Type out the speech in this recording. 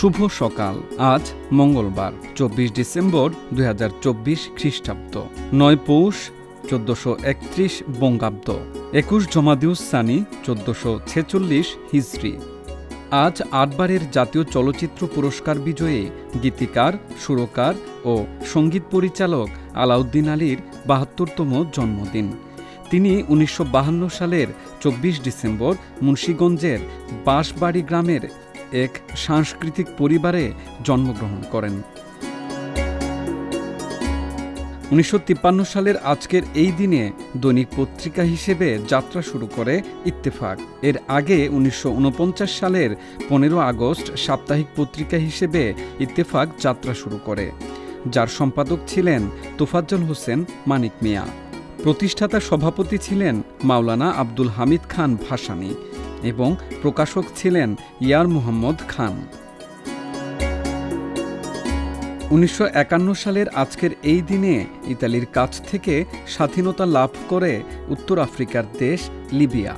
শুভ সকাল। আজ মঙ্গলবার ২৪ ডিসেম্বর ২০২৪ খ্রিস্টাব্দ, ৯ পৌষ ১৪৩১ বঙ্গাব্দ, ২১ জমাদিউস সানি ১৪৪৬ হিজরি। আজ ৮ বারের জাতীয় চলচ্চিত্র পুরস্কার বিজয়ী গীতিকার, সুরকার ও সঙ্গীত পরিচালক আলাউদ্দিন আলীর ৭২তম জন্মদিন। তিনি ১৯৫২ সালের ২৪ ডিসেম্বর মুন্সিগঞ্জের বাঁশবাড়ি গ্রামের এক সাংস্কৃতিক পরিবারে জন্মগ্রহণ করেন। ১৯৫৩ সালের আজকের এই দিনে দৈনিক পত্রিকা হিসেবে যাত্রা শুরু করে ইত্তেফাক। এর আগে ১৯৪৯ সালের ১৫ আগস্ট সাপ্তাহিক পত্রিকা হিসেবে ইত্তেফাক যাত্রা শুরু করে, যার সম্পাদক ছিলেন তোফাজ্জল হোসেন মানিক মিয়া। প্রতিষ্ঠাতা সভাপতি ছিলেন মাওলানা আব্দুল হামিদ খান ভাসানী এবং প্রকাশক ছিলেন ইয়ার মুহাম্মদ খান। ১৯৫১ সালের আজকের এই দিনে ইতালির কাছ থেকে স্বাধীনতা লাভ করে উত্তর আফ্রিকার দেশ লিবিয়া।